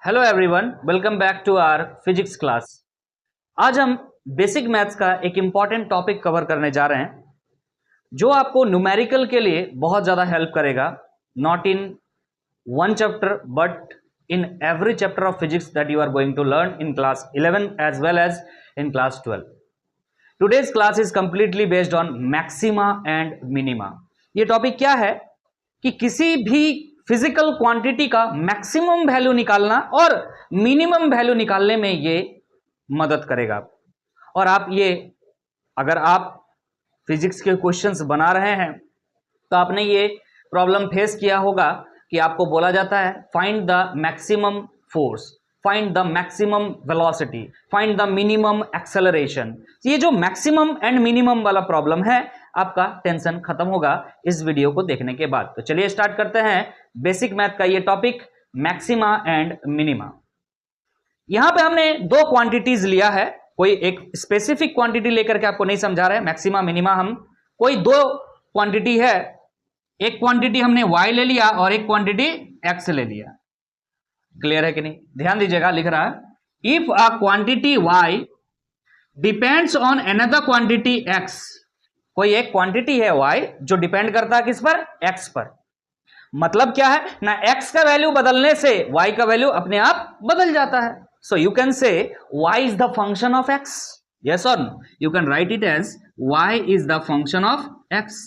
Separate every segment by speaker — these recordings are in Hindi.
Speaker 1: Hello everyone, welcome back to our physics class. आज हम बेसिक मैथ्स का एक इंपॉर्टेंट टॉपिक कवर करने जा रहे हैं जो आपको न्यूमेरिकल के लिए बहुत ज़्यादा हेल्प करेगा, not in one chapter but in every chapter of physics that you are going to learn in class 11 as well as in class 12। Today's class is completely based on maxima and minima. ये टॉपिक क्या है कि किसी भी फिजिकल क्वांटिटी का मैक्सिमम वैल्यू निकालना और मिनिमम वैल्यू निकालने में ये मदद करेगा। और आप ये अगर आप फिजिक्स के क्वेश्चंस बना रहे हैं तो आपने ये प्रॉब्लम फेस किया होगा कि आपको बोला जाता है find the maximum force, find the maximum velocity, find the minimum acceleration. ये जो मैक्सिमम एंड मिनिमम वाला प्रॉब्लम है, आपका टेंशन खत्म होगा इस वीडियो को देखने के बाद। तो चलिए स्टार्ट करते हैं बेसिक मैथ का ये टॉपिक, मैक्सिमा एंड मिनिमा। यहां पे हमने दो क्वांटिटीज लिया है, कोई एक स्पेसिफिक क्वांटिटी लेकर के आपको नहीं समझा रहे हैं। मैक्सिमा मिनिमा हम कोई दो क्वांटिटी है, एक क्वांटिटी हमने y ले लिया और एक क्वांटिटी x ले लिया। क्लियर है कि नहीं? ध्यान दीजिएगा, लिख रहा है if a quantity y depends on another quantity x। कोई एक क्वांटिटी है y जो डिपेंड करता है किस पर? x पर। मतलब क्या है ना, x का वैल्यू बदलने से y का वैल्यू अपने आप बदल जाता है। So you can say y is the function of x। Yes और no? You can write it as y is the function of x।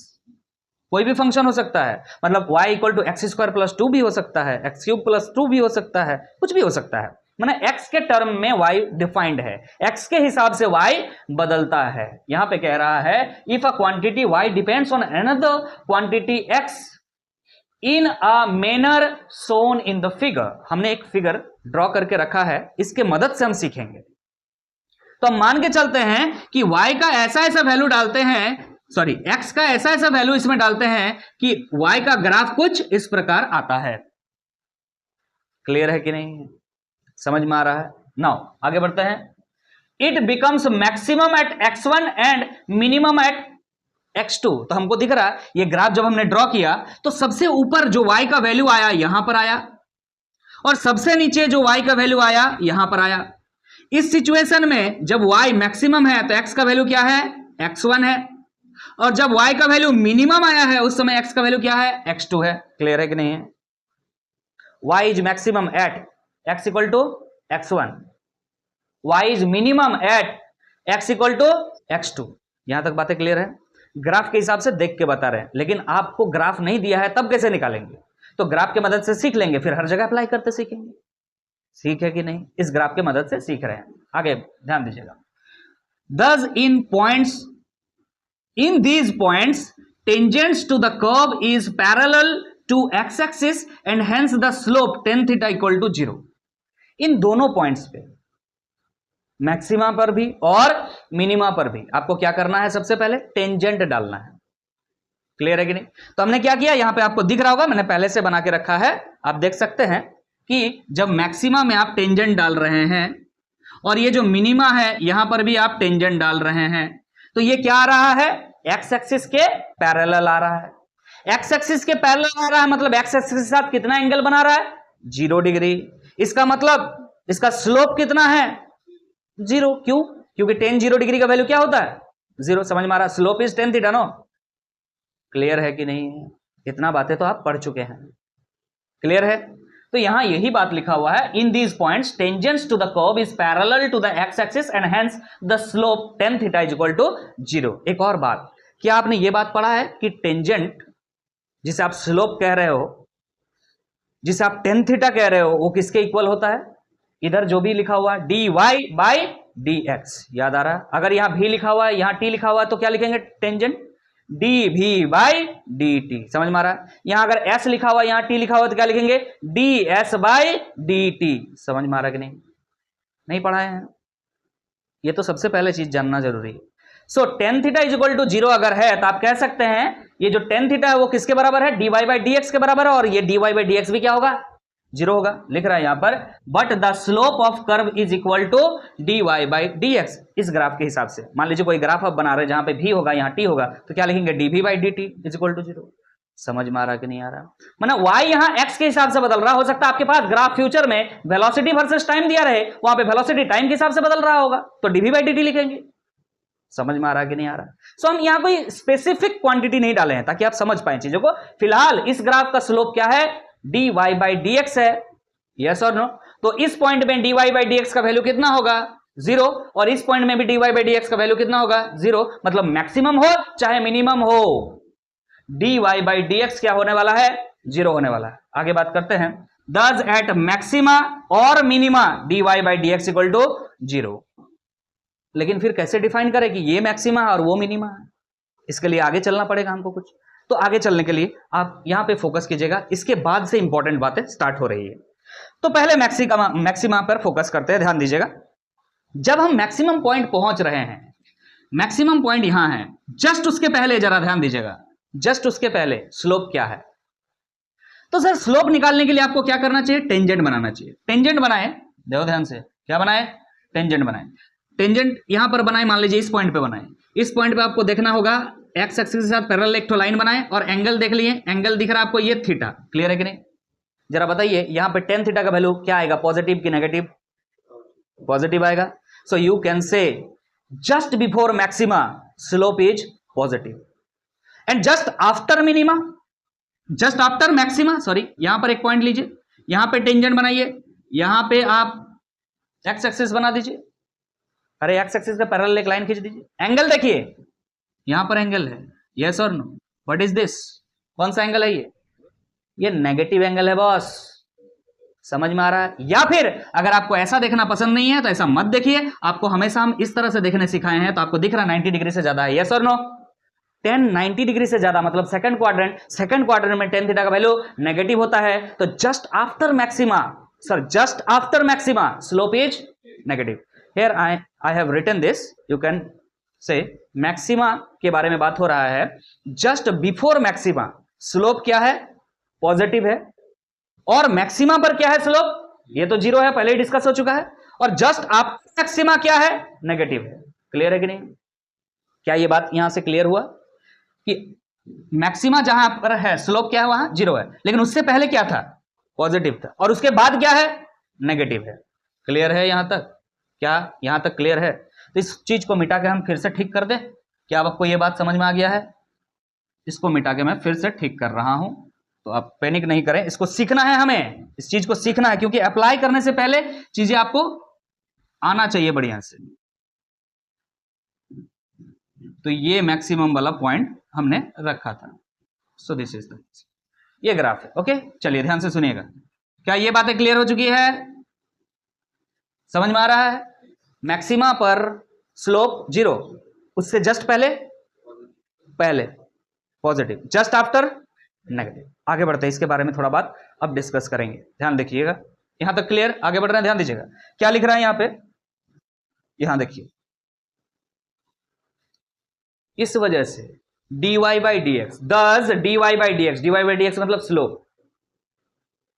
Speaker 1: कोई भी फंक्शन हो सकता है, मतलब y equal to x square plus 2 भी हो सकता है, एक्स क्यूब प्लस 2 भी हो सकता है, कुछ भी हो सकता है। मतलब x के टर्म में y डिफाइंड है, x के हिसाब से y बदलता है। यहां पे कह रहा है if a quantity y depends on another quantity x in a manner shown in the figure. हमने एक फिगर ड्रॉ करके रखा है, इसके मदद से हम सीखेंगे। तो हम मान के चलते हैं कि y का ऐसा ऐसा वैल्यू डालते हैं, सॉरी x का ऐसा ऐसा वैल्यू इसमें डालते हैं कि y का ग्राफ कुछ इस प्रकार आता है। क्लियर है कि नहीं? समझ में आ रहा है? नाउ आगे बढ़ते हैं। It becomes maximum at x1 and minimum at x2। तो हमको दिख रहा है ये ग्राफ जब हमने ड्रॉ किया तो सबसे ऊपर जो y का वैल्यू आया यहां पर आया और सबसे नीचे जो y का वैल्यू आया यहां पर आया। इस सिचुएशन में जब y मैक्सिमम है तो x का वैल्यू क्या है? x1 है, और जब y का वैल्यू मिनिमम आया है उस समय x का वैल्यू क्या है? x2 है। क्लियर है कि नहीं है? y is maximum at x equal to x1, y is minimum at x equal to x2। यहां तक बातें क्लियर है? ग्राफ के हिसाब से देख के बता रहे हैं, लेकिन आपको ग्राफ नहीं दिया है तब कैसे निकालेंगे? तो ग्राफ की मदद से सीख लेंगे, फिर हर जगह अप्लाई करते सीखेंगे। सीख है कि नहीं? इस ग्राफ की मदद से सीख रहे हैं। आगे ध्यान दीजिएगा। दस in these points tangents to the curve is parallel to x-axis and hence the slope tan theta equal to 0। इन दोनों पॉइंट्स पे, मैक्सिमा पर भी और मिनिमा पर भी, आपको क्या करना है? सबसे पहले टेंजेंट डालना है। क्लियर है कि नहीं? तो हमने क्या किया, यहां पे आपको दिख रहा होगा, मैंने पहले से बना के रखा है। आप देख सकते हैं कि जब मैक्सिमा में आप टेंजेंट डाल रहे हैं और ये जो मिनिमा है यहां पर भी आप टेंजेंट डाल रहे हैं, तो ये क्या आ रहा है? एक्स एक्सिस के पैरेलल आ रहा है। एक्स एक्सिस के पैरेलल आ रहा है मतलब एक्स एक्सिस के साथ कितना एंगल बना रहा है? 0 डिग्री। इसका मतलब इसका स्लोप कितना है? 0। क्यों? क्योंकि tan 0 डिग्री का वैल्यू क्या होता है? 0। समझ में आ रहा? Slope is tan theta. No? Clear है कि नहीं? इतना बातें तो आप पढ़ चुके हैं। क्लियर है? तो यहां यही बात लिखा हुआ है, in these points tangents to the curve is parallel to the X axis and hence the slope tan theta is equal to 0। एक और बात, क्या आपने ये बात पढ़ा है कि टेंजेंट जिसे आप स्लोप कह रहे हो, जिसे आप tan थीटा कह रहे हो, वो किसके इक्वल होता है? इधर जो भी लिखा हुआ है dy बाई dx। याद आ रहा है? अगर यहां v लिखा हुआ है, यहां t लिखा हुआ है, तो क्या लिखेंगे? Tangent dv by dt। समझ में आ रहा है? यहां अगर s लिखा हुआ है, यहां t लिखा हुआ है, तो क्या लिखेंगे? ds by dt। समझ में आ रहा है कि नहीं? नहीं पढ़ाए हैं? ये तो सबसे पहले चीज जानना जरूरी है। So tan theta is equal to 0 अगर है तो आप कह सकते हैं ये जो tan थीटा है वो किसके बराबर है? dy बाई dx के बराबर है, और ये dy बाई dx भी क्या होगा? 0 होगा। लिख रहा है यहां पर but the slope of curve is equal to dy by dx। इस ग्राफ के हिसाब से मान लीजिए कोई ग्राफ आप बना रहे हैं जहां पे v होगा, यहां t होगा, तो क्या लिखेंगे? dv by dt is equal to 0। समझ में आ रहा कि नहीं आ रहा? मतलब y यहां x के हिसाब से बदल रहा, हो सकता है आपके पास ग्राफ फ्यूचर में वेलोसिटी वर्सेस टाइम दिया रहे, वहां पे वेलोसिटी टाइम के हिसाब से बदल रहा होगा, तो dv/dt लिखेंगे। समझ में आ रहा कि नहीं आ रहा? सो हम यहां कोई स्पेसिफिक क्वांटिटी नहीं डाले हैं ताकि आप समझ पाए चीजों को। फिलहाल इस ग्राफ का स्लोप क्या है? dy/dx है, यस और नो? तो इस पॉइंट में dy/dx का वैल्यू कितना होगा? 0, और इस पॉइंट में भी dy/dx का वैल्यू कितना होगा? 0। मतलब मैक्सिमम हो चाहे मिनिमम हो, dy/dx क्या होने वाला है? 0 होने वाला है। आगे बात करते हैं। Thus एट मैक्सिमा और मिनिमा dy/dx इक्वल टू 0। लेकिन फिर कैसे डिफाइन करें कि ये मैक्सिमा और वो मिनिमा है? इसके लिए आगे चलना पड़ेगा हमको कुछ। तो आगे चलने के लिए आप यहां पे फोकस कीजिएगा, इसके बाद से इंपॉर्टेंट बातें स्टार्ट हो रही है। तो पहले मैक्सिमा पर फोकस करते हैं, ध्यान दीजिएगा। जब हम मैक्सिमम पॉइंट पहुंच रहे हैं, मैक्सिमम पॉइंट यहां है, जस्ट उसके पहले जरा ध्यान दीजिएगा, जस्ट उसके पहले स्लोप क्या है? तो सर स्लोप निकालने के लिए आपको क्या करना चाहिए? टेंजेंट बनाना चाहिए। टेंजेंट बनाए, देखो ध्यान से, क्या बनाए? टेंजेंट बनाए। टेंजेंट यहां पर बनाए, मान लीजिए इस पॉइंट पे बनाए। इस पॉइंट पे आपको देखना होगा एक्स एक्सिस के साथ पैरेलल एक लाइन बनाए और एंगल देख लिए, एंगल दिख रहा है आपको ये थीटा। क्लियर है कि नहीं? जरा बताइए यहां पे टेन थीटा का वैल्यू क्या आएगा? पॉजिटिव की नेगेटिव? पॉजिटिव आएगा। सो यू कैन से just before maxima slope is positive and just after minima, just after maxima, sorry, यहां पर एक पॉइंट लीजिए, यहां पे टेंजेंट बनाइए, यहां पे आप एक्स एक्सिस बना दीजिए, अरे एक्स एक्सिस पे पैरेलल एक लाइन खींच दीजिए, एंगल देखिए, यहां पर एंगल है, यस और नो? What is this? कौन सा एंगल है ये नेगेटिव एंगल है बॉस। समझ में आ रहा है? या फिर अगर आपको ऐसा देखना पसंद नहीं है तो ऐसा मत देखिए, आपको हमेशा हम इस तरह से देखने सिखाए हैं, तो आपको दिख रहा है 90 डिग्री से ज्यादा है, यस और नो? 10 90 डिग्री से ज्यादा मतलब सेकंड क्वाड्रेंट में टेन थीटा का वैल्यू नेगेटिव होता है, तो just after maxima, sir just after maxima slope is negative. Here I have written this, you can say maxima के बारे में बात हो रहा है, जस्ट बिफोर मैक्सिमा स्लोप क्या है? पॉजिटिव है, और मैक्सिमा पर क्या है स्लोप? ये तो 0 है, पहले ही डिस्कस हो चुका है, और जस्ट आफ्टर मैक्सिमा क्या है? नेगेटिव है। क्लियर है कि नहीं? क्या ये बात यहां से क्लियर हुआ कि मैक्सिमा जहां पर है स्लोप क्या है? वहां 0 है, लेकिन उससे पहले क्या था? पॉजिटिव था, और उसके बाद क्या है? नेगेटिव है। क्लियर है यहां तक? क्या यहां तक क्लियर है? तो इस चीज को मिटा के हम फिर से ठीक कर दें। क्या आपको यह बात समझ में आ गया है? इसको मिटा के मैं फिर से ठीक कर रहा हूं, तो आप पैनिक नहीं करें, इसको सीखना है, हमें इस चीज को सीखना है, क्योंकि अप्लाई करने से पहले चीजें आपको आना चाहिए बढ़िया से। तो ये मैक्सिमम वाला पॉइंट हमने रखा था। सो दिस इज द, ये ग्राफ है। ओके, चलिए ध्यान से सुनिएगा। क्या ये बातें क्लियर हो चुकी है? समझ में आ रहा है? मैक्सिमा पर स्लोप 0, उससे जस्ट पहले पॉजिटिव, जस्ट आफ्टर नेगेटिव। आगे बढ़ते हैं, इसके बारे में थोड़ा बात अब डिस्कस करेंगे। ध्यान देखिएगा, यहां तक क्लियर? आगे बढ़ रहे हैं, ध्यान दीजिएगा क्या लिख रहा है यहां पे। यहां देखिए, इस वजह से dy/dx, thus dy/dx मतलब स्लोप।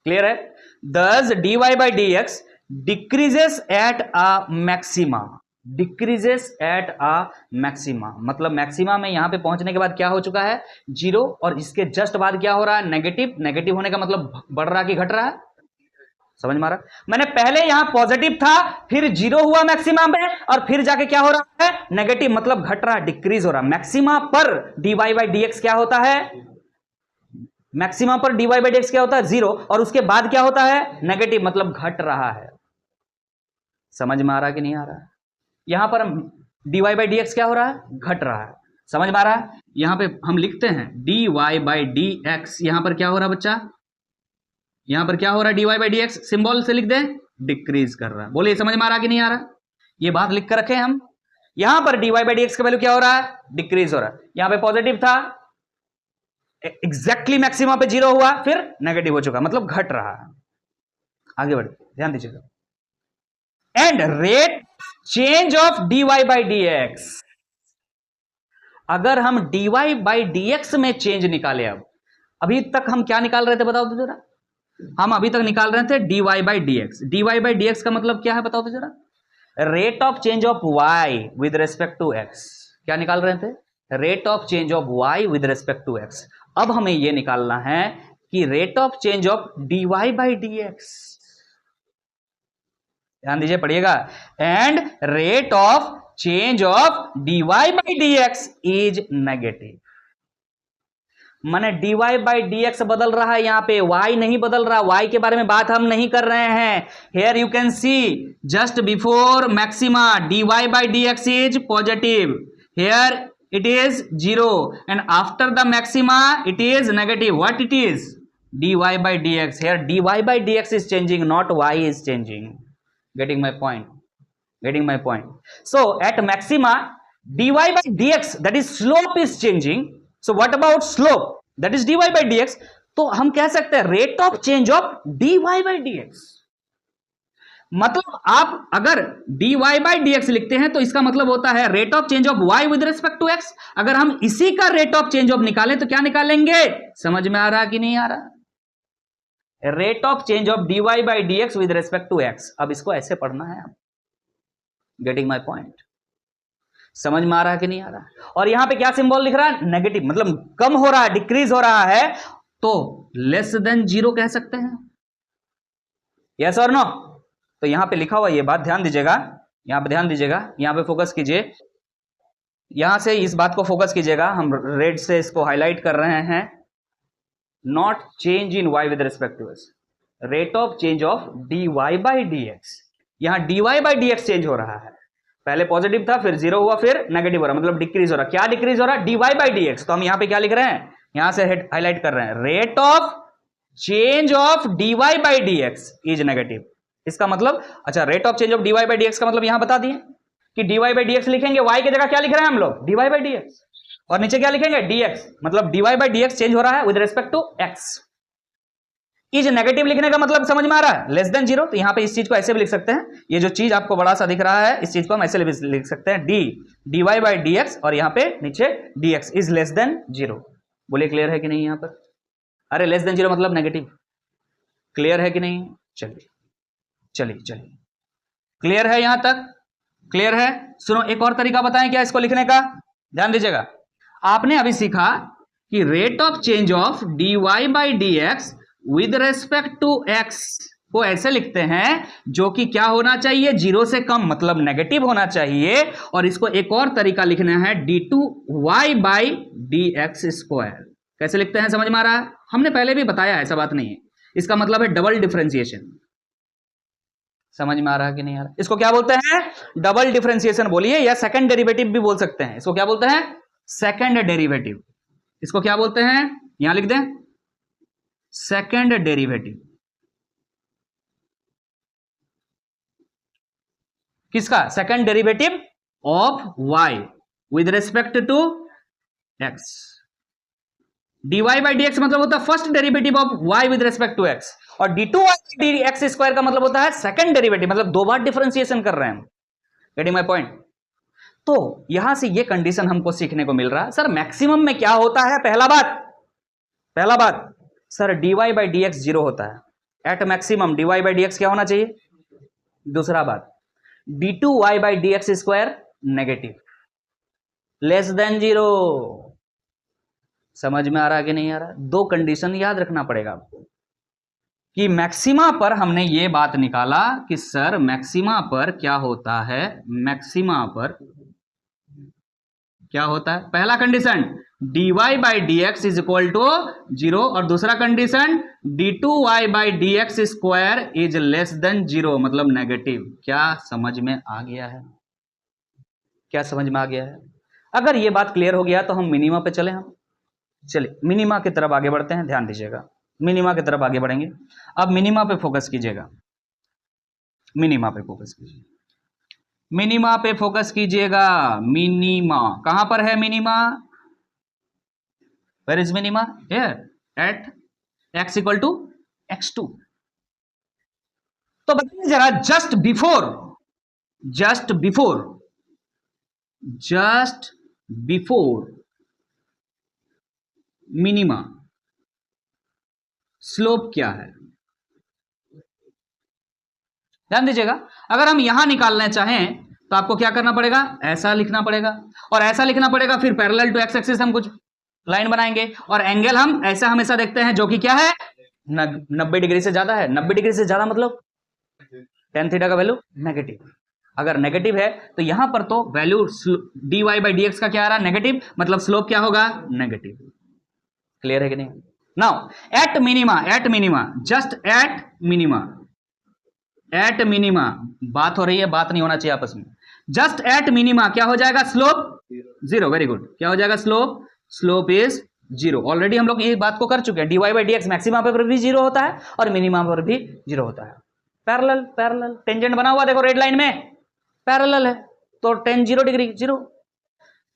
Speaker 1: क्लियर है? thus dy/dx decreases at a maxima, decreases at a maxima मतलब मैक्सिमा में यहां पे पहुंचने के बाद क्या हो चुका है? 0, और इसके जस्ट बाद क्या हो रहा है? नेगेटिव। नेगेटिव होने का मतलब बढ़ रहा कि घट रहा है? समझ में आ रहा? मैंने पहले यहां पॉजिटिव था, फिर 0 हुआ मैक्सिमा में, और फिर जाके क्या हो रहा है? नेगेटिव, मतलब घट रहा, डिक्रीज हो रहा। मैक्सिमा पर dy/dx क्या होता है? मैक्सिमा पर dy/dx क्या होता है? 0, और उसके बाद क्या होता है? नेगेटिव, मतलब घट रहा है। समझ में आ रहा कि नहीं आ रहा? यहां पर dy/dx क्या हो रहा है? घट रहा है। समझ में आ रहा है? यहां पे हम लिखते हैं dy/dx, यहां पर क्या हो रहा है बच्चा? यहां पर क्या हो रहा है? dy/dx सिंबल से लिख दें, डिक्रीज कर रहा है। बोलिए समझ में आ रहा कि नहीं आ रहा? ये बात लिख कर रखे हम। यहां पर dy/dx का वैल्यू क्या हो रहा है? डिक्रीज हो रहा है। यहां पे पॉजिटिव था, एग्जैक्टली मैक्सिमा पे 0 हुआ, फिर नेगेटिव हो चुका, मतलब घट रहा है। आगे बढ़ते, ध्यान दीजिएगा। And rate change of dy/dx, अगर हम dy/dx में चेंज निकाले, अब अभी तक हम क्या निकाल रहे थे बताओ तो जरा? हम अभी तक निकाल रहे थे dy/dx। dy/dx का मतलब क्या है बताओ तो जरा? Rate of change of y with respect to x। क्या निकाल रहे थे? Rate of change of y with respect to x। अब हमें ये निकालना है कि rate of change of dy by dx, ध्यान दीजिए, पढ़िएगा, and rate of change of dy by dx is negative. माने dy बाई dx बदल रहा है, यहां पे y नहीं बदल रहा, y के बारे में बात हम नहीं कर रहे हैं। Here you can see just before maxima dy by dx is positive, here it is 0, and after the maxima it is negative. What it is? dy by dx. Here dy by dx is changing, not y is changing. Getting my point? Getting my point? So at maxima dy by dx, that is slope is changing. So what about slope? That is dy by dx. तो हम कह सकते हैं rate of change of dy by dx, मतलब आप अगर dy बाई dx लिखते हैं तो इसका मतलब होता है rate of change of y with respect to x। अगर हम इसी का रेट ऑफ चेंज ऑफ निकालें तो क्या निकालेंगे? समझ में आ रहा कि नहीं आ रहा? Rate of change of dy by dx with respect to x। अब इसको ऐसे पढ़ना है। Getting my point? समझ में आ रहा है कि नहीं आ रहा? और यहां पे क्या सिंबल लिख रहा है? नेगेटिव, मतलब कम हो रहा है, डिक्रीज हो रहा है, तो लेस देन 0 कह सकते हैं। यस और नो? तो यहां पे लिखा हुआ ये बात ध्यान दीजिएगा, यहां पे ध्यान दीजिएगा, यहां पे फोकस कीजिए, यहां से इस बात को फोकस कीजिएगा। हम रेड से इसको हाईलाइट कर रहे हैं। Not change in y with respect to x, rate of change of dy by dx। यहां dy बाई dx चेंज हो रहा है, पहले पॉजिटिव था, फिर 0 हुआ, फिर नेगेटिव हो रहा, मतलब डिक्रीज हो रहा। क्या डिक्रीज हो रहा? dy by dx। तो हम यहां पे क्या लिख रहे हैं? यहां से हाईलाइट कर रहे हैं, rate of change of dy by dx is negative. इसका मतलब, अच्छा, rate of change of dy by dx का मतलब यहां बता दिए कि dy बाई dx लिखेंगे, y की जगह क्या लिख रहे हैं हम लोग? dy बाई dx, और नीचे क्या लिखेंगे? dx, मतलब dy बाई dx चेंज हो रहा है with respect to x। Is negative लिखने का मतलब समझ में आ रहा है? Less than 0। तो यहां पे इस चीज को ऐसे भी लिख सकते हैं, ये जो चीज आपको बड़ा सा दिख रहा है, इस चीज को हम ऐसे लिख सकते हैं, dy बाई dx, और यहां पे नीचे dx इज लेस देन 0। बोलिए क्लियर है कि नहीं? यहां पर अरे लेस देन 0 मतलब नेगेटिव। क्लियर है कि नहीं? चलिए चलिए चलिए, क्लियर है यहां तक? क्लियर है? सुनो, एक और तरीका बताएं क्या इसको लिखने का, ध्यान दीजिएगा। आपने अभी सीखा कि rate of change of dy by dx with respect to x को ऐसे लिखते हैं, जो कि क्या होना चाहिए? 0 से कम, मतलब नेगेटिव होना चाहिए। और इसको एक और तरीका लिखना है, d2y बाई dx स्क्वायर। कैसे लिखते हैं? समझ में आ रहा है? हमने पहले भी बताया, ऐसा बात नहीं है। इसका मतलब है डबल डिफरेंशिएशन। समझ में आ रहा है कि नहीं आ रहा? इसको क्या बोलते हैं? डबल डिफरेंशिएशन बोलिए, या सेकंड डेरिवेटिव भी बोल सकते हैं। इसको क्या बोलते हैं? Second derivative. इसको क्या बोलते हैं? यहां लिख दें, सेकंड डेरिवेटिव। किसका? Second derivative of y with respect to x। dy by dx मतलब होता है first derivative of y with respect to x, और d2y dx स्क्वायर का मतलब होता है सेकंड डेरिवेटिव, मतलब 2 बार डिफरेंशिएशन कर रहे हैं हम। Getting my point? तो यहां से ये कंडीशन हमको सीखने को मिल रहा है। सर मैक्सिमम में क्या होता है? पहला बात सर dy बाई dx 0 होता है। At maximum dy by dx क्या होना चाहिए? दूसरा बात, d2y by dx square negative, less than 0। समझ में आ रहा है कि नहीं आ रहा? 2 कंडीशन याद रखना पड़ेगा आपको कि मैक्सिमा पर हमने ये बात निकाला कि सर मैक्सिमा पर क्या होता है? मैक्सिमा पर क्या होता है? पहला condition dy by dx is equal to 0, और दूसरा condition d2y by dx square is less than 0, मतलब नेगेटिव। क्या समझ में आ गया है? क्या समझ में आ गया है? अगर ये बात क्लियर हो गया तो हम मिनिमा पे चले। हम चलिए मिनिमा की तरफ आगे बढ़ते हैं। ध्यान दीजिएगा, मिनिमा की तरफ आगे बढ़ेंगे। अब मिनिमा पे फोकस कीजिएगा, मिनिमा पे फोकस कीजिए, मिनिमा पे फोकस कीजिएगा। मिनिमा कहां पर है? Minima, where is minima? Here at x equal to x2। तो बताइए जरा, जस्ट बिफोर मिनिमा स्लोप क्या है? ध्यान दीजिएगा, अगर हम यहां निकालना चाहें तो आपको क्या करना पड़ेगा? ऐसा लिखना पड़ेगा, और ऐसा लिखना पड़ेगा, फिर पैरेलल टू एक्स एक्सिस हम कुछ लाइन बनाएंगे और एंगल हम ऐसा हमेशा देखते हैं जो कि क्या है 90 डिग्री से ज्यादा है। 90 डिग्री से ज्यादा मतलब tan थीटा का वैल्यू नेगेटिव। अगर नेगेटिव है तो यहां पर तो value dy by D x का क्या आ रहा है नेगेटिव, मतलब स्लोप क्या होगा नेगेटिव। क्लियर है कि नहीं? Now at minima just at minima बात हो रही है, बात नहीं होना चाहिए आपस में। जस्ट एट मिनिमा क्या हो जाएगा स्लोप जीरो। वेरी गुड, क्या हो जाएगा स्लोप इज जीरो। ऑलरेडी हम लोग ये बात को कर चुके हैं, dy by D x maxima पर भी जीरो होता है और मिनिमा पर भी जीरो होता है। पैरेलल टेंजेंट बना हुआ देखो रेड लाइन में पैरेलल है तो tan 0 degree zero.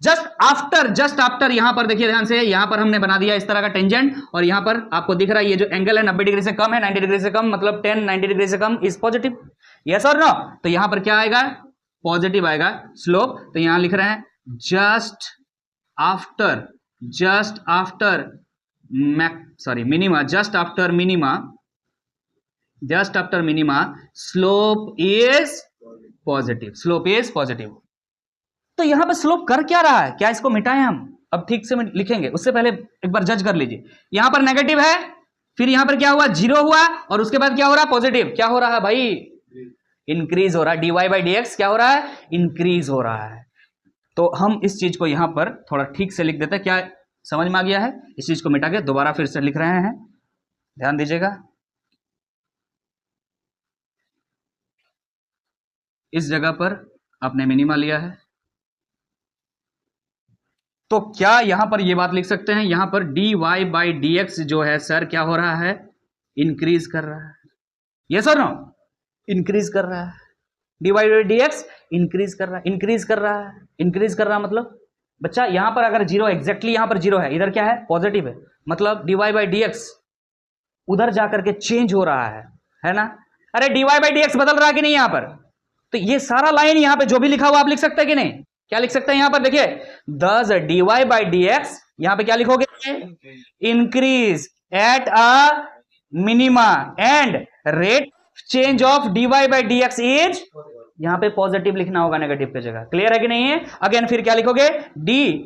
Speaker 1: Just after यहां पर देखिए ध्यान से, यहां पर हमने बना दिया इस तरह का टेंजेंट और यहां पर आपको दिख रहा है ये जो एंगल है 90 डिग्री से कम है, 90 डिग्री से कम मतलब tan 90 डिग्री से कम इज पॉजिटिव। यस और नो? तो यहां पर क्या आएगा पॉजिटिव आएगा स्लोप। तो यहां लिख रहे हैं just after minima slope is positive. तो यहां पर स्लोप कर क्या रहा है, क्या इसको मिटाएं हम? अब ठीक से लिखेंगे उससे पहले एक बार जज कर लीजिए। यहां पर नेगेटिव है, फिर यहां पर क्या हुआ जीरो हुआ और उसके बाद क्या हो रहा है पॉजिटिव। क्या हो रहा है भाई इंक्रीज हो रहा है, dy बाई डी एक्स क्या हो रहा है इंक्रीज हो रहा है। तो हम इस चीज को यहां पर थोड़ा ठीक से लिख देते हैं। क्या समझ में आ गया है? इस चीज को मिटा के दोबारा फिर से लिख रहे हैं, ध्यान दीजिएगा। इस जगह पर आपने मिनिमा लिया है तो क्या यहां पर ये बात लिख सकते हैं, यहां पर dy बाई डी एक्स जो है सर क्या हो रहा है इंक्रीज कर रहा है। यस और नो? इंक्रीज कर रहा है, dy by D x increase कर रहा है मतलब बच्चा यहां पर अगर जीरो एग्जैक्टली यहां पर जीरो है, इधर क्या है पॉजिटिव है, मतलब dy बाई डी एक्स उधर जाकर के चेंज हो रहा है ना? अरे dy बाई डी एक्स बदल रहा है कि नहीं यहां पर? तो ये सारा लाइन यहां पे जो भी लिखा हुआ आप लिख सकते हैं कि नहीं? क्या लिख सकते हैं यहां पर देखिए दस dy बाई डी एक्स, यहां पे क्या लिखोगे increase at a minima and rate change of dy by D x is, यहां पे पॉजिटिव लिखना होगा नेगेटिव की जगह। क्लियर है कि नहीं है? अगेन फिर क्या लिखोगे dy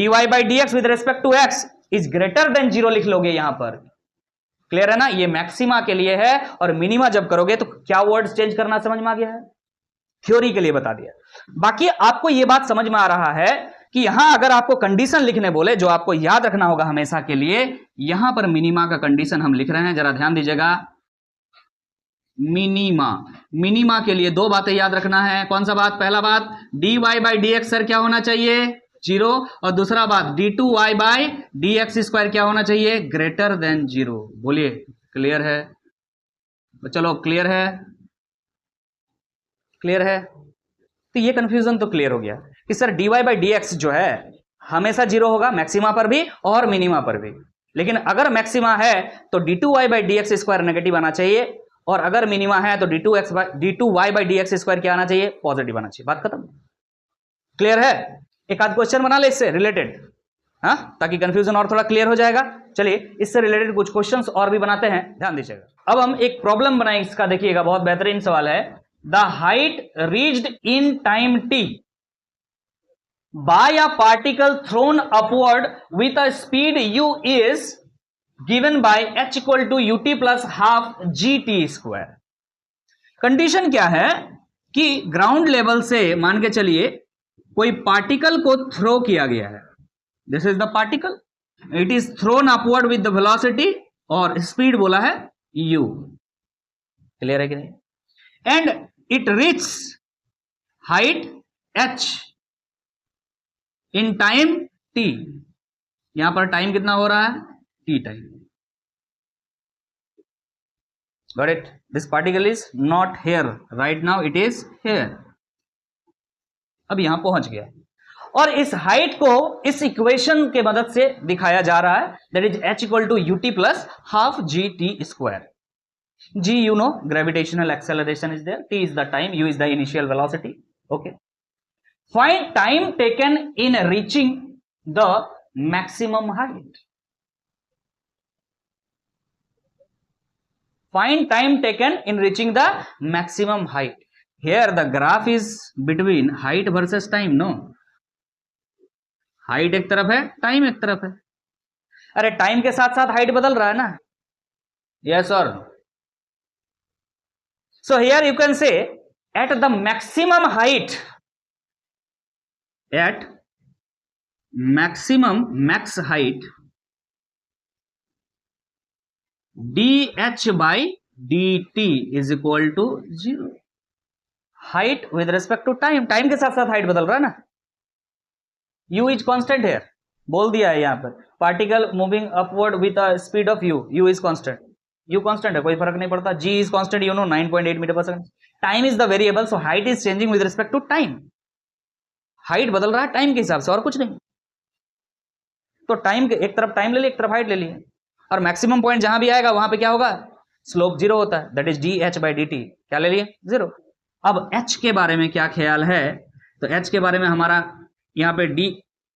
Speaker 1: by D X with respect to x is greater than zero लिख लोगे यहां पर। क्लियर है ना? ये मैक्सिमा के लिए है और मिनिमा जब करोगे तो क्या वर्ड्स चेंज करना समझ में आ गया है? थ्योरी के लिए बता दिया। बाकी आपको यह बात समझ में आ रहा है कि यहां अगर आपको कंडीशन लिखने बोले, जो आपको याद रखना होगा हमेशा के लिए, यहां पर मिनिमा का कंडीशन हम लिख रहे हैं, जरा ध्यान दीजिएगा। मिनिमा के लिए दो बातें याद रखना है। कौन सा बात? पहला बात dy by D x sir क्या होना चाहिए जीरो, और दूसरा बात d2y by D x square क्या होना चाहिए ग्रेटर देन जीरो। बोलिए क्लियर है? चलो क्लियर है? तो ये कंफ्यूजन तो क्लियर हो गया कि sir dy by D x जो है हमेशा जीरो होगा मैक्सिमा पर भी और मिनिमा पर भी, लेकिन अगर मैक्सिमा है तो d2y by D x square negative आना चाहिए और अगर मिनिमा है तो d2y by D x square क्या आना चाहिए पॉजिटिव आना चाहिए। बात खत्म। क्लियर है? एक आध क्वेश्चन बना ले इससे रिलेटेड, हाँ, ताकि कंफ्यूजन और थोड़ा क्लियर हो जाएगा। चलिए इससे रिलेटेड कुछ क्वेश्चंस और भी बनाते हैं, ध्यान दीजिएगा। अब हम एक प्रॉब्लम बनाए इसका, देखिएगा बहुत बेहतरीन सवाल है। The height reached in time t by a particle thrown upward with a speed u is given by h equal to ut plus half gt square। Condition क्या है कि ग्राउंड लेवल से मान के चलिए कोई पार्टिकल को थ्रो किया गया है, this is the particle, it is throne upward with the velocity और स्पीड बोला है u। क्लियर है कि नहीं? And it reach height h in time t, यहां पर टाइम कितना हो रहा है t time. Got it? This particle is not here right now, it is here. अब यहां पहुंच गया और इस हाइट को इस इक्वेशन के मदद से दिखाया जा रहा है, that is h equal to ut plus half gt square. g you know gravitational acceleration is there, t is the time, u is the initial velocity. Okay, find time taken in reaching the maximum height. Find time taken in reaching the maximum height. Here the graph is between height versus time, no? Height एक तरफ है, टाइम एक तरफ है। अरे टाइम के साथ साथ हाइट बदल रहा है ना, यस और no. So here you can say at the maximum height, at maximum max height dh by dt is equal to 0। Height with respect to time, time के साथ साथ हाइट बदल रहा है ना। u इज कांस्टेंट है, बोल दिया है यहां पर, particle moving upward with a speed of u is constant, u constant है, कोई फर्क नहीं पड़ता। g is constant, you know 9.8 metre per second. Time is the variable, so height is changing with respect to time. Height बदल रहा है टाइम के हिसाब से और कुछ नहीं। तो टाइम के एक तरफ टाइम ले लिए, एक तरफ हाइट ले लिए, और मैक्सिमम पॉइंट जहां भी आएगा वहां पे क्या होगा, स्लोप जीरो होता है, that is D H by D T. क्या ले लिए, जीरो। अब एच के बारे में क्या ख्याल है, तो एच के बारे में हमारा यहाँ पे डी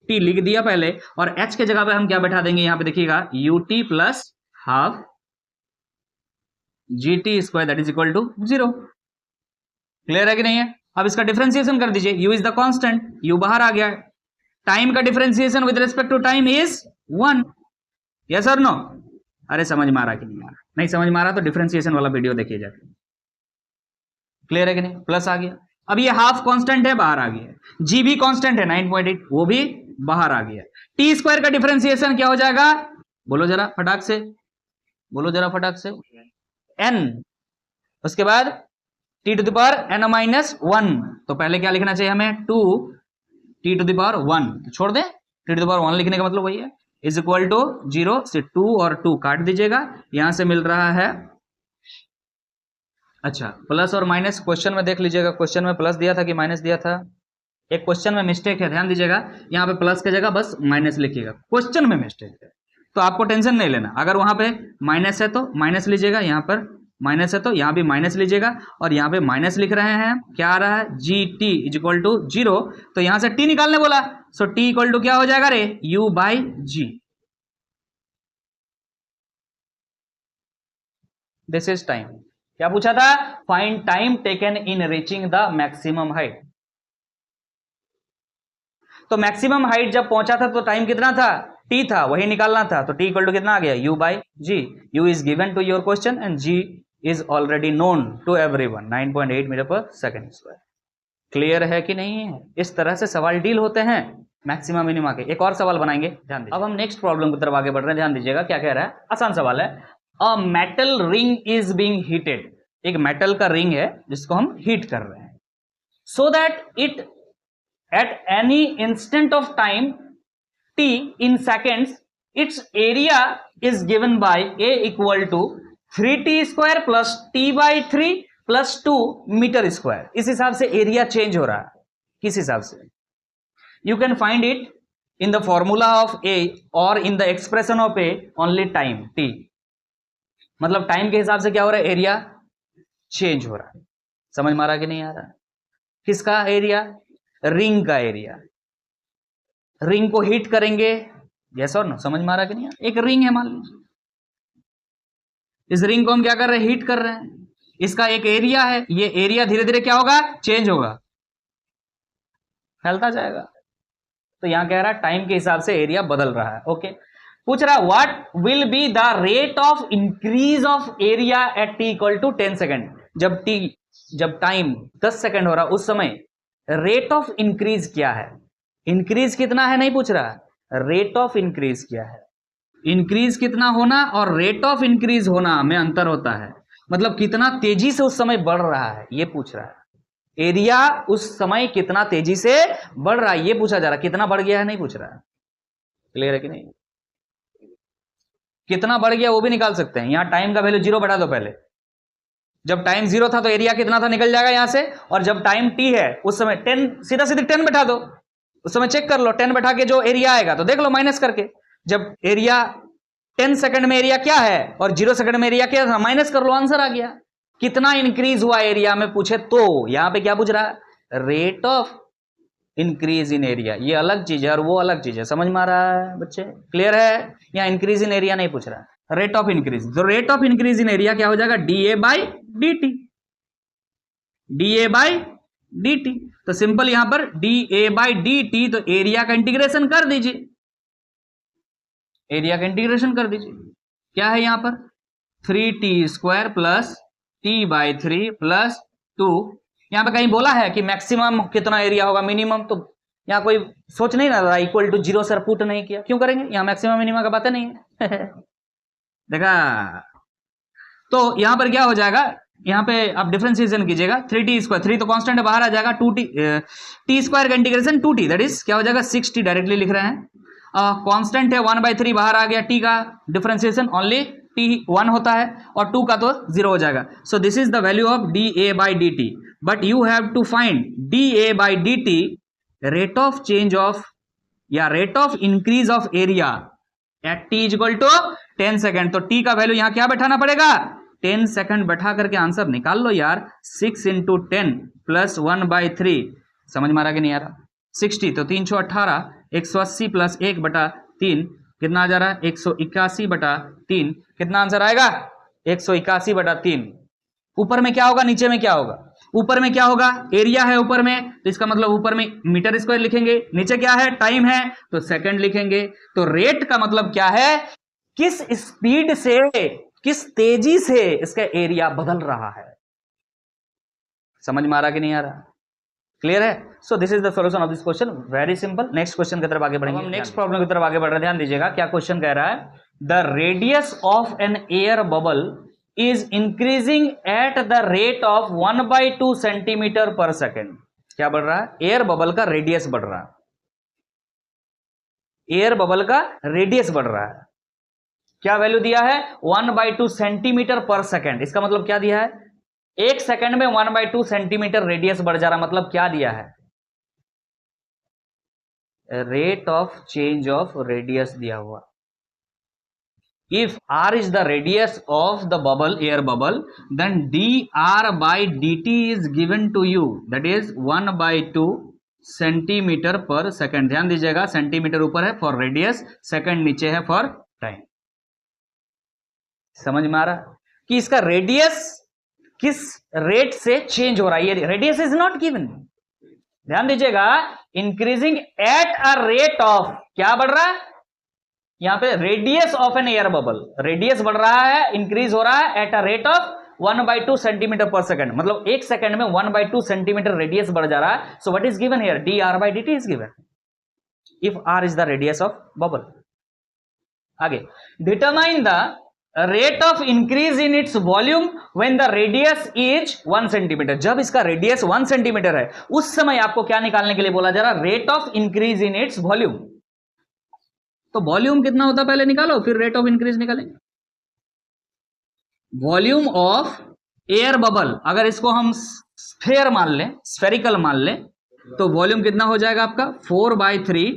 Speaker 1: टी लिख दिया पहले, और एच के जगह पे हम क्या बैठा देंगे, यहाँ पे देखिएगा U T plus half G T square that is equal to zero. Clear है कि नहीं है। अब इसका डिफरेंशिएशन कर दीजिए, u इज द कांस्टेंट, u बाहर आ गया, टाइम का differentiation with respect to time is 1, yes और नो। अरे समझ में आ रहा कि नहीं आ रहा, नहीं समझ में आ रहा तो डिफरेंशिएशन वाला वीडियो देखिए जाके। क्लियर है कि नहीं, प्लस आ गया। अब ये हाफ कांस्टेंट है, बाहर आ गया, g भी कांस्टेंट है 9.8, वो भी बाहर आ गया। टी स्क्वायर का डिफरेंशिएशन क्या हो जाएगा, बोलो जरा फटाक से, बोलो जरा फटाक से, n, उसके बाद T to the power n minus 1, तो पहले क्या लिखना चाहिए हमें, 2 टी टू द पावर 1, छोड़ दें, टी टू द पावर 1 लिखने का मतलब वही है, इज इक्वल टू 0 से 2 और 2 काट दीजिएगा, यहां से मिल रहा है, अच्छा प्लस और माइनस क्वेश्चन में देख लीजिएगा, क्वेश्चन में प्लस दिया था कि माइनस दिया था, एक क्वेश्चन में मिस्टेक है, ध्यान दीजिएगा, यहाँ पे प्लस की जगह बस माइनस लिखिएगा, क्वेश्चन में मिस्टेक है, तो आपको टेंशन नहीं लेना। अगर वहां पे माइनस है तो माइनस लीजिएगा, यहाँ पर माइनस है तो यहाँ भी माइनस लीजिएगा, और यहाँ पे माइनस लिख रहे हैं, क्या आ रहा है, G T is equal to 0, तो यहां से टी निकालने बोला, सो टी इक्वल टू क्या हो जाएगा रे, u by G. This is time. क्या पूछा था, find time taken in reaching the maximum height. तो मैक्सिमम हाइट जब पहुंचा था तो टाइम कितना था, t था, वही निकालना था, तो t इक्वल टू कितना आ गया, u by G. u is given to your question and g is already known to everyone, 9.8 metre per second square. Clear है कि नहीं है। इस तरह से सवाल डील होते हैं मैक्सिमा मिनिमा के। एक और सवाल बनाएंगे, ध्यान दीजिए। अब हम नेक्स्ट प्रॉब्लम की तरफ आगे बढ़ रहे हैं, ध्यान दीजिएगा क्या कह रहा है, आसान सवाल है। A metal ring is being heated, एक मेटल का रिंग है जिसको हम हीट कर रहे हैं, so that it at any instant of time t in seconds its area is given by a equal to 3t square plus t by 3 plus 2 metre square. इस हिसाब से एरिया चेंज हो रहा है, किस हिसाब से, you can find it in the formula of a और in the expression of a only time t, मतलब टाइम के हिसाब से क्या हो रहा है, एरिया चेंज हो रहा है। समझ में आ रहा कि नहीं आ रहा, किसका एरिया, रिंग का एरिया, रिंग को हीट करेंगे, यस और नो, समझ में आ रहा कि नहीं। एक रिंग है मान लीजिए, इस रिंग को हम क्या कर रहे हैं, हीट कर रहे हैं, इसका एक एरिया है, ये एरिया धीरे धीरे क्या होगा, चेंज होगा, फैलता जाएगा। तो यहां कह रहा है टाइम के हिसाब से एरिया बदल रहा है। ओके, पूछ रहा है what will be the rate of increase of area at T equal to 10 second. जब टाइम 10 सेकेंड हो रहा उस समय रेट ऑफ इंक्रीज क्या है, इंक्रीज कितना है नहीं पूछ रहा, रेट ऑफ इंक्रीज क्या है। इंक्रीज कितना होना और रेट ऑफ इंक्रीज होना में अंतर होता है, मतलब कितना तेजी से उस समय बढ़ रहा है ये पूछ रहा है। एरिया उस समय कितना तेजी से बढ़ रहा है ये पूछा जा रहा है, कितना बढ़ गया है नहीं पूछ रहा है। क्लियर है कि नहीं, कितना बढ़ गया वो भी निकाल सकते हैं। यहां टाइम का वैल्यू 0 बैठा दो पहले, जब टाइम 0 था तो एरिया कितना था निकल जाएगा यहां से, और जब टाइम t है उस समय 10, सीधा सीधे 10 बैठा दो, उस समय चेक कर लो 10 बैठा के जो एरिया आएगा तो देख लो माइनस करके, जब एरिया 10 सेकंड में एरिया क्या है और 0 सेकंड में एरिया क्या था, माइनस कर लो, आंसर आ गया। कितना इंक्रीज हुआ एरिया में पूछे तो यहां पे क्या पूछ रहा है, rate of increase in area, ये अलग चीज है और वो अलग चीज है। समझ में आ रहा है बच्चे, क्लियर है। यहाँ इंक्रीज इन एरिया नहीं पूछ रहा है, रेट ऑफ इंक्रीज। तो rate of increase in area क्या हो जाएगा, D A by D T, D A by D T. तो सिंपल यहां पर D A by D T, तो एरिया का इंटीग्रेशन कर दीजिए, एरिया का इंटीग्रेशन कर दीजिए। क्या है यहां पर 3t² plus T by 3 plus 2। यहां पे कहीं बोला है कि मैक्सिमम कितना एरिया होगा, मिनिमम? तो यहां कोई सोच नहीं रहा, इक्वल टू 0 सर पुट नहीं किया, क्यों करेंगे? यहां मैक्सिमम मिनिमम का बातें नहीं है देखा। तो यहां पर क्या हो जाएगा, यहां पे आप डिफरेंशिएशन कीजिएगा, 3t², 3 तो कांस्टेंट है, बाहर आ जाएगा, 2t t² का इंटीग्रेशन 2t, दैट इज क्या हो जाएगा 6t, डायरेक्टली लिख रहे हैं। कांस्टेंट है 1/3, बाहर आ गया, t का डिफरेंशिएशन ओनली t 1 होता है और 2 का तो 0 हो जाएगा। So this is the value of dA by dt, but you have to find dA by dt rate of change of या rate of increase of area at t equal to 10 second. तो t का वैल्यू यहां क्या बैठाना पड़ेगा, 10 सेकेंड बैठा करके आंसर निकाल लो यार। 6 इंटू 10 प्लस 1/3, समझ में आ रहा कि नहीं आ रहा? 60, तो 3 छो 18, 180 प्लस 1/3 कितना आ जा रहा है 181/3। कितना आंसर आएगा 181/3। ऊपर में क्या होगा, नीचे में क्या होगा? ऊपर में क्या होगा, एरिया है ऊपर में, तो इसका मतलब ऊपर में मीटर स्क्वायर लिखेंगे, नीचे क्या है टाइम है तो सेकंड लिखेंगे। तो रेट का मतलब क्या है, किस स्पीड से, किस तेजी से इसका एरिया बदल रहा है। समझ में आ रहा कि नहीं आ रहा? क्लियर है? So this is the solution of this question, very simple. Next question की तरफ आगे बढ़ेंगे। हम नेक्स्ट प्रॉब्लम की तरफ आगे बढ़ रहे हैं, ध्यान दीजिएगा क्या क्वेश्चन कह रहा है। The radius of an air bubble is increasing at the rate of 1/2 centimetre per second. क्या बढ़ रहा है, एयर बबल का रेडियस बढ़ रहा है, एयर बबल का रेडियस बढ़ रहा है। क्या वैल्यू दिया है 1/2 सेंटीमीटर पर सेकेंड। इसका मतलब क्या दिया है, एक सेकंड में 1/2 सेंटीमीटर रेडियस बढ़ जा रहा, मतलब क्या दिया है, rate of change of radius दिया हुआ। If r is the radius of the bubble, air bubble, then dr by dt is given to you, that is 1/2 centimetre per second. ध्यान दीजिएगा, सेंटीमीटर ऊपर है फॉर रेडियस, सेकंड नीचे है फॉर टाइम। समझ में आ रहा कि इसका रेडियस किस रेट से चेंज हो रहा है। ये रेडियस इज नॉट गिवन, ध्यान दीजिएगा, increasing at a rate of, क्या बढ़ रहा है यहां पे, radius of an air bubble, radius बढ़ रहा है, इंक्रीज हो रहा है at a rate of 1/2 centimetre per second, मतलब एक सेकंड में 1/2 सेंटीमीटर रेडियस बढ़ जा रहा है। So what is given here, dr by dt is given if r is the radius of bubble. आगे, determine the rate of increase in its volume when the radius is 1 centimetre. जब इसका रेडियस 1 सेंटीमीटर है उस समय आपको क्या निकालने के लिए बोला जा रहा है, rate of increase in its volume. तो वॉल्यूम कितना होता है पहले निकालो, फिर रेट ऑफ इंक्रीज निकालेंगे। वॉल्यूम ऑफ एयर बबल, अगर इसको हम स्फेयर मान लें, स्फेरिकल मान लें, तो वॉल्यूम कितना हो जाएगा आपका 4/3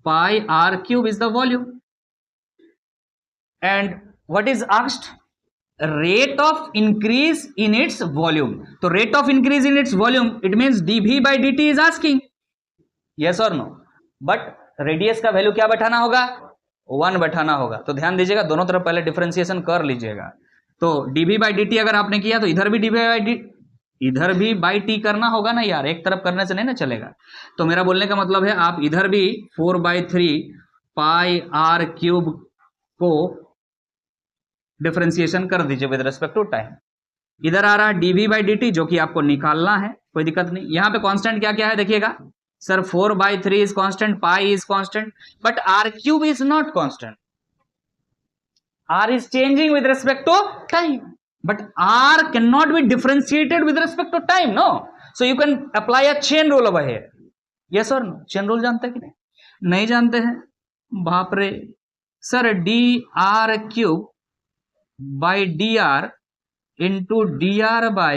Speaker 1: pi r cube is the volume. And what is asked, rate of increase in its volume. तो rate of increase in its volume, it means dv by dt is asking, yes और नो। बट रेडियस का वैल्यू क्या बैठाना होगा, 1 बैठाना होगा। तो ध्यान दीजिएगा, दोनों तरफ पहले डिफरेंशिएशन कर लीजिएगा। तो dv by dt अगर आपने किया तो इधर भी dv by dt, इधर भी बाई टी करना होगा ना यार, एक तरफ करने से नहीं ना चलेगा। तो मेरा बोलने का मतलब है आप इधर भी 4/3 पाई r क्यूब को डिफरेंशिएशन कर दीजिए विद रिस्पेक्ट टू टाइम। इधर आ रहा है dv by dt जो कि आपको निकालना है, कोई दिक्कत नहीं। यहां पे कांस्टेंट क्या क्या है देखिएगा sir, 4/3 is constant, pi is constant, but r cube is not constant, r is changing with respect to time, but r cannot be differentiated with respect to time, no? So you can apply a chain rule over here, yes or no? chain rule जानते हैं कि नहीं जानते हैं, बाप रे sir, dr cube by dr into dr by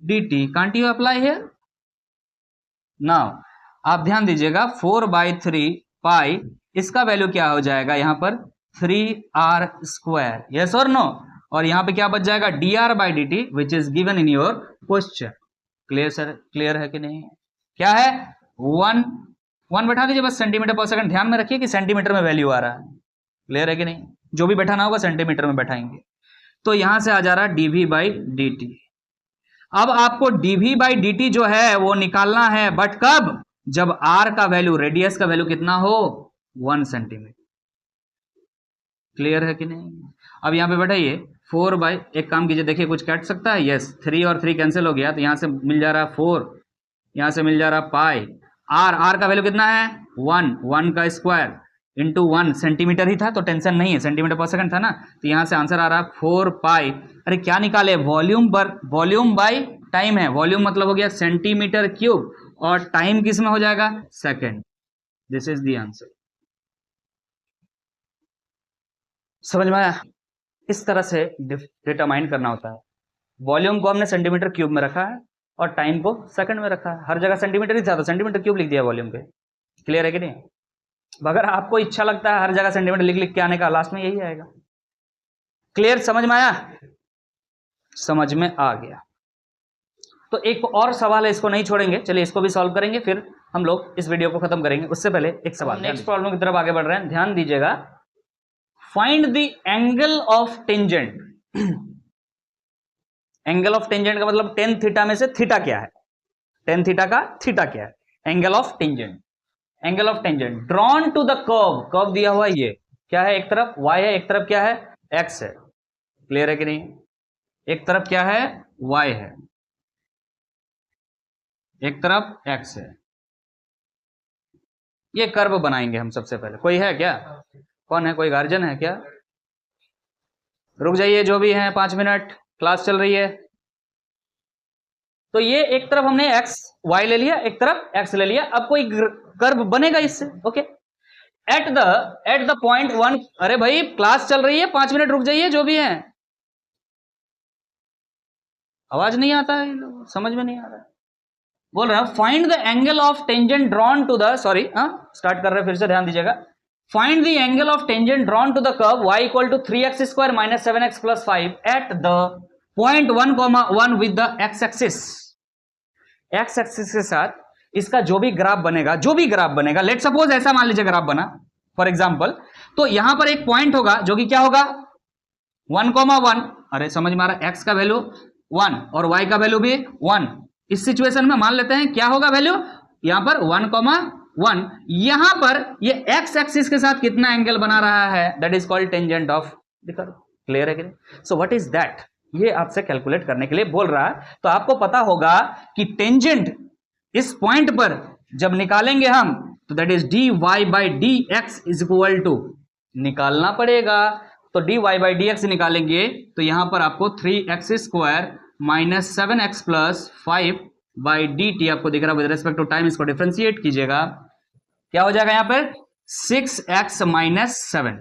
Speaker 1: dt, can't you apply here? now आप ध्यान दीजिएगा, 4/3 पाई, इसका वैल्यू क्या हो जाएगा यहां पर 3r², यस और नो। और यहां पे क्या बच जाएगा dr by dt which is given in your question. Clear sir, clear है कि नहीं? क्या है 1 बैठा दीजिए बस, सेंटीमीटर पर सेकंड। ध्यान में रखिए कि सेंटीमीटर में वैल्यू आ रहा है, क्लियर है कि नहीं? जो भी बैठाना होगा सेंटीमीटर में बैठाएंगे। तो यहां से आ जा रहा है dv by dt। अब आपको dv बाई dt जो है वो निकालना है, बट कब? जब r का वैल्यू, रेडियस का वैल्यू कितना हो? 1 सेंटीमीटर। क्लियर है कि नहीं? अब यहां पे बैठाइए 4 बाई, एक काम कीजिए, देखिए कुछ काट सकता है? यस, 3 और 3 कैंसिल हो गया, तो यहां से मिल जा रहा है 4, यहां से मिल जा रहा पाई। r का वैल्यू कितना है? 1 का स्क्वायर इंटू 1 सेंटीमीटर ही था, तो टेंशन नहीं है, सेंटीमीटर पर सेकंड था ना, तो यहां से आंसर आ रहा है 4 पाई। अरे क्या निकाले? वॉल्यूम बाई टाइम है, वॉल्यूम मतलब हो गया सेंटीमीटर क्यूब, और टाइम किस में हो जाएगा? Second. This is the answer. समझ में आया? इस तरह से डिटरमाइन करना होता है। वॉल्यूम को हमने सेंटीमीटर क्यूब में रखा है और टाइम को सेकंड में रखा है। हर जगह सेंटीमीटर ही था तो सेंटीमीटर क्यूब लिख दिया वॉल्यूम पे। क्लियर है कि नहीं? अगर आपको इच्छा लगता है हर जगह सेंटीमीटर लिख लिख के आने का, लास्ट में यही आएगा। क्लियर? समझ में आया? समझ में आ गया। तो एक और सवाल है, इसको नहीं छोड़ेंगे, चलिए इसको भी सॉल्व करेंगे, फिर हम लोग इस वीडियो को खत्म करेंगे। उससे पहले एक सवाल, नेक्स्ट प्रॉब्लम की तरफ आगे बढ़ रहे हैं, ध्यान दीजिएगा। Find the angle of tangent. Angle of tangent का मतलब टेन थीटा में से थीटा क्या है? टेन थीटा का थीटा क्या है? Angle of tangent. Angle of tangent drawn to the curve. Curve दिया हुआ ये क्या है? एक तरफ y है, एक तरफ क्या है? x है। क्लियर है कि नहीं? एक तरफ क्या है? y है, एक तरफ x है। ये कर्व बनाएंगे हम सबसे पहले। कोई है क्या? कौन है? कोई गार्जियन है क्या? रुक जाइए, जो भी है 5 मिनट, क्लास चल रही है। तो ये एक तरफ हमने x y ले लिया, एक तरफ x ले लिया। अब कोई कर्व बनेगा इससे। Okay, eight the point 1। अरे भाई क्लास चल रही है, 5 मिनट रुक जाइए, जो भी है। आवाज नहीं आता है, समझ में नहीं आ रहा है। बोल रहा है find the angle of tangent drawn to the, sorry start कर रहे हैं फिर से, ध्यान दीजिएगा। Find the angle of tangent drawn to the curve y equal to 3x square minus 7x plus 5 at the point 1,1 with the x axis. x axis के साथ इसका जो भी ग्राफ बनेगा, लेट सपोज ऐसा मान लीजिए ग्राफ बना फॉर एग्जांपल, तो यहां पर एक पॉइंट होगा जो कि क्या होगा? 1,1। अरे समझ में आ रहा है? x का वैल्यू 1 और y का वैल्यू भी 1। इस सिचुएशन में मान लेते हैं क्या होगा वैल्यू? यहां पर 1,1। यहां पर ये x एक्सिस के साथ कितना एंगल बना रहा है? That is called tangent of the curve. Clear है कि नहीं? सो व्हाट इज दैट? ये आपसे कैलकुलेट करने के लिए बोल रहा है। तो आपको पता होगा कि टेंजेंट इस पॉइंट पर जब निकालेंगे हम, तो that is dy by D x is equal to, निकालना पड़ेगा। तो dy बाई डी एक्स निकालेंगे तो यहां पर आपको 3x square minus 7x plus 5 by D T आपको दिख रहा है विद रिस्पेक्ट टू टाइम। इसको डिफरेंशिएट कीजिएगा, क्या हो जाएगा यहां पर? 6x minus 7।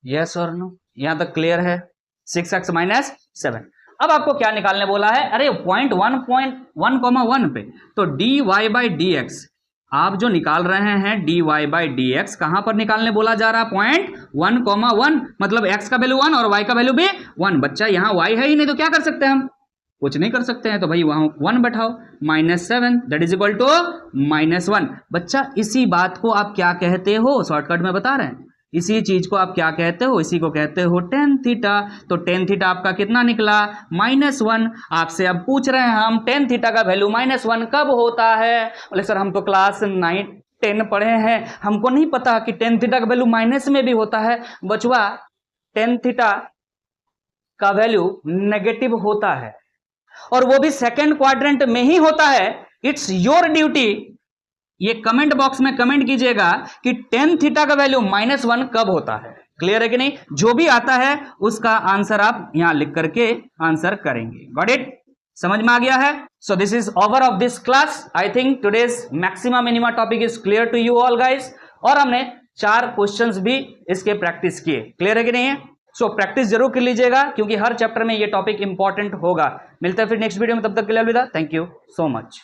Speaker 1: यस और नो? यहां तक क्लियर है? 6x minus 7। अब आपको क्या निकालने बोला है? अरे पॉइंट 1,1 पे, तो dy बाई डी एक्स आप जो निकाल रहे हैं, dy बाई डी एक्स कहां पर निकालने बोला जा रहा है? पॉइंट 1,1, मतलब x का वैल्यू 1 और y का वैल्यू भी 1। बच्चा यहां y है ही नहीं, तो क्या कर सकते हैं हम? कुछ नहीं कर सकते हैं, तो भाई वहां 1 बैठाओ, minus 7 that is equal to -1। बच्चा इसी बात को आप क्या कहते हो? शॉर्टकट में बता रहे हैं, इसी चीज को आप क्या कहते हो? इसी को कहते हो टेन थीटा। तो टेन थीटा आपका कितना निकला? -1। आपसे अब पूछ रहे हैं हम टेन थीटा का वैल्यू -1 कब होता है? बोले सर हम तो क्लास 9 10 पढ़े हैं, हमको नहीं पता कि टेन थीटा का वैल्यू माइनस में भी होता है। बचवा, टेन थीटा का वैल्यू नेगेटिव होता है और वो भी सेकेंड क्वाड्रेंट में ही होता है। इट्स योर ड्यूटी, ये कमेंट बॉक्स में कमेंट कीजिएगा कि टेन थीटा का वैल्यू -1 कब होता है। क्लियर है कि नहीं? जो भी आता है उसका आंसर आप यहां लिख करके आंसर करेंगे। Got it? समझ में आ गया है? So this is over of this class. I think today's maxima minima topic is clear to you all guys. और हमने 4 क्वेश्चंस भी इसके प्रैक्टिस किए। क्लियर है कि नहीं है? सो प्रैक्टिस जरूर कर लीजिएगा क्योंकि हर चैप्टर में ये टॉपिक इंपॉर्टेंट होगा। मिलते हैं फिर नेक्स्ट वीडियो में, तब तक के लिए अलविदा। Thank you so much.